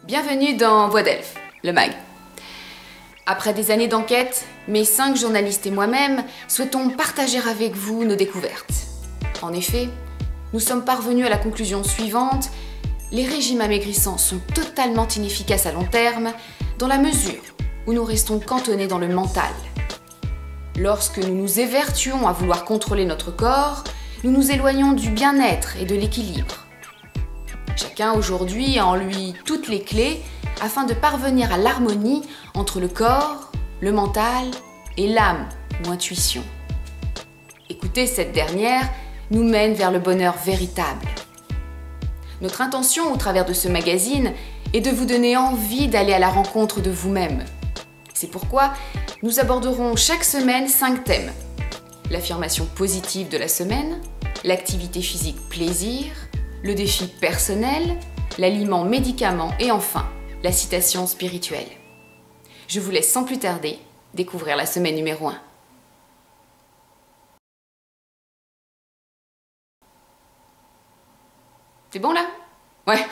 Bienvenue dans Voix d'Elfe, le mag. Après des années d'enquête, mes 5 journalistes et moi-même souhaitons partager avec vous nos découvertes. En effet, nous sommes parvenus à la conclusion suivante: les régimes amaigrissants sont totalement inefficaces à long terme dans la mesure où nous restons cantonnés dans le mental. Lorsque nous nous évertuons à vouloir contrôler notre corps, nous nous éloignons du bien-être et de l'équilibre. Chacun aujourd'hui a en lui toutes les clés afin de parvenir à l'harmonie entre le corps, le mental et l'âme ou intuition. Écouter cette dernière nous mène vers le bonheur véritable. Notre intention au travers de ce magazine est de vous donner envie d'aller à la rencontre de vous-même. C'est pourquoi nous aborderons chaque semaine 5 thèmes. L'affirmation positive de la semaine, l'activité physique plaisir, le défi personnel, l'aliment médicament et enfin, la citation spirituelle. Je vous laisse sans plus tarder découvrir la semaine numéro 1. C'est bon là? Ouais.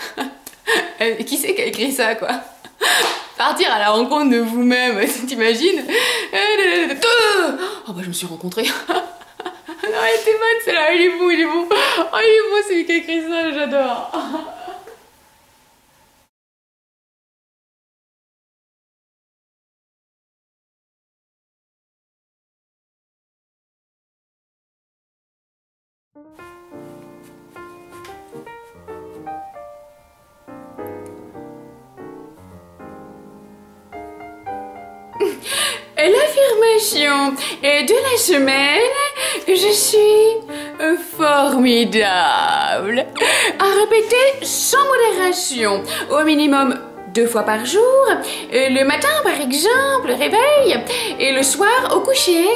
Qui c'est qui a écrit ça, quoi? Partir à la rencontre de vous-même, t'imagines? Oh bah je me suis rencontrée. Non, elle était bonne celle-là, il est beau, il est beau. Oh, il est beau celui qui a écrit ça, j'adore. L'affirmation de la semaine: je suis formidable. À répéter sans modération, au minimum 2 fois par jour, le matin par exemple, réveil, et le soir au coucher.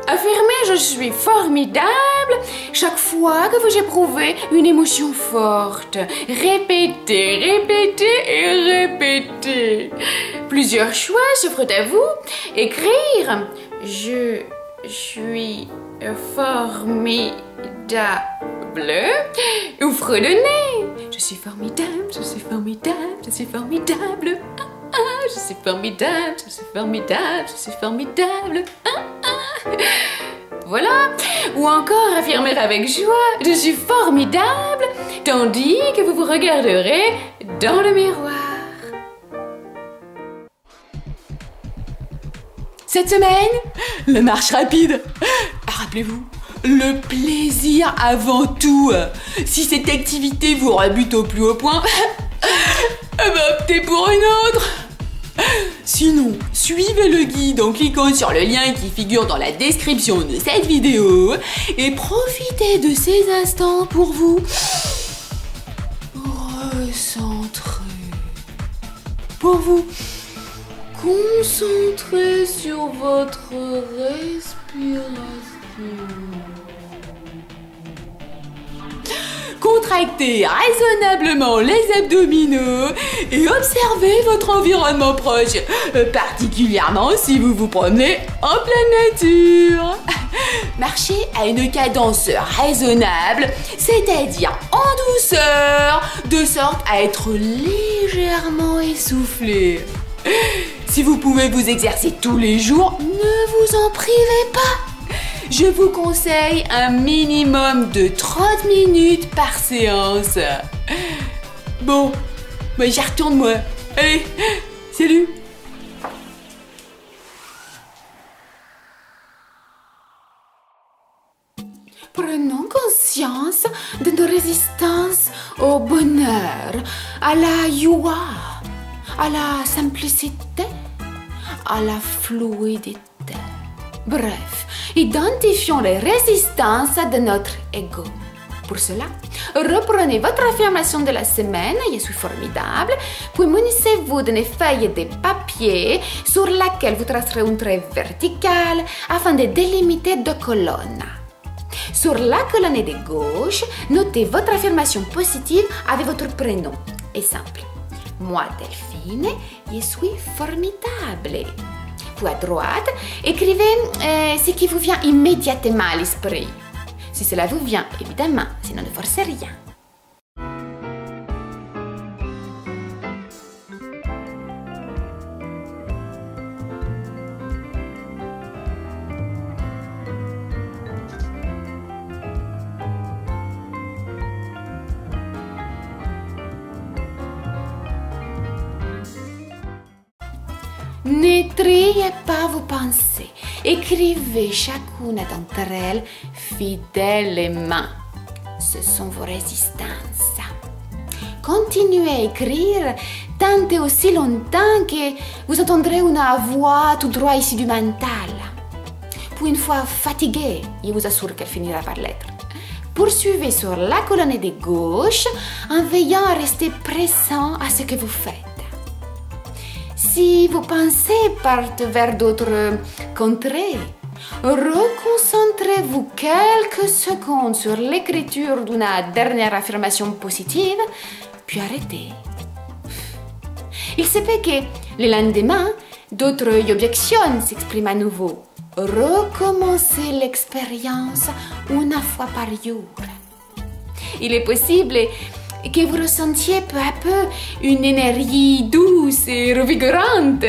Affirmez je suis formidable chaque fois que vous éprouvez une émotion forte. Répétez, répétez et répétez. Plusieurs choix s'offrent à vous. Écrire je suis formidable ou fredonner je suis formidable, je suis formidable, je suis formidable. Je suis formidable, je suis formidable, je suis formidable. Voilà. Ou encore affirmer avec joie: je suis formidable, tandis que vous vous regarderez dans le miroir. Cette semaine, la marche rapide. Rappelez-vous, le plaisir avant tout. Si cette activité vous rebute au plus haut point, optez pour une autre. Sinon, suivez le guide en cliquant sur le lien qui figure dans la description de cette vidéo et profitez de ces instants pour vous recentrer, pour vous concentrer sur votre respiration. Contractez raisonnablement les abdominaux et observez votre environnement proche, particulièrement si vous vous promenez en pleine nature. Marchez à une cadence raisonnable, c'est-à-dire en douceur, de sorte à être légèrement essoufflé. Si vous pouvez vous exercer tous les jours, ne vous en privez pas. Je vous conseille un minimum de 30 minutes par séance. Bon, moi j'y retourne moi. Allez, salut. Prenons conscience de nos résistances au bonheur, à la joie, à la simplicité, à la fluidité. Bref, identifions les résistances de notre ego. Pour cela, reprenez votre affirmation de la semaine: je suis formidable, puis munissez-vous d'une feuille de papier sur laquelle vous tracerez un trait vertical afin de délimiter 2 colonnes. Sur la colonne de gauche, notez votre affirmation positive avec votre prénom. Et simple. Moi, Delphine, je suis formidable. Puis à droite, écrivez ce qui vous vient immédiatement à l'esprit. Si cela vous vient, évidemment, sinon ne forcez rien. Ne triez pas vos pensées. Écrivez chacune d'entre elles fidèlement. Ce sont vos résistances. Continuez à écrire tant et aussi longtemps que vous entendrez une voix tout droit ici du mental. Puis une fois fatigué, il vous assure qu'elle finira par l'être. Poursuivez sur la colonne de gauche en veillant à rester présent à ce que vous faites. Si vos pensées partent vers d'autres contrées, reconcentrez-vous quelques secondes sur l'écriture d'une dernière affirmation positive, puis arrêtez. Il se peut que le lendemain, d'autres objections s'expriment à nouveau. Recommencez l'expérience une fois par jour. Il est possible que vous ressentiez peu à peu une énergie douce et revigorante.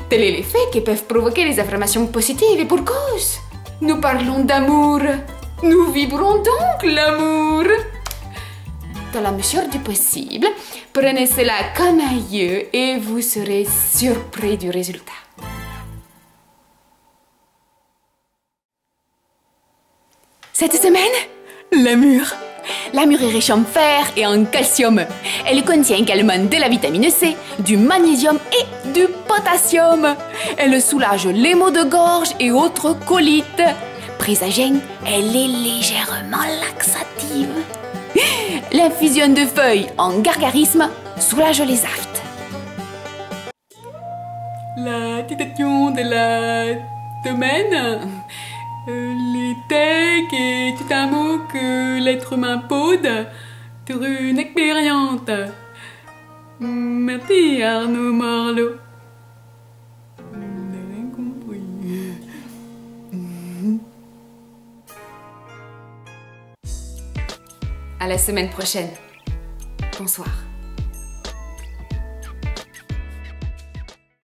Tel est l'effet que peuvent provoquer les affirmations positives et pour cause. Nous parlons d'amour. Nous vibrons donc l'amour. Dans la mesure du possible, prenez cela comme un jeu et vous serez surpris du résultat. Cette semaine, l'amour. L'amour est riche en fer et en calcium. Elle contient également de la vitamine C, du magnésium et du potassium. Elle soulage les maux de gorge et autres colites. Prise à jeun, elle est légèrement laxative. L'infusion de feuilles en gargarisme soulage les aftes. La citation de la semaine l'était que tout un mot que l'être humain pose sur une expérience. Merci Arnaud Marleau. J'ai rien compris. À la semaine prochaine. Bonsoir.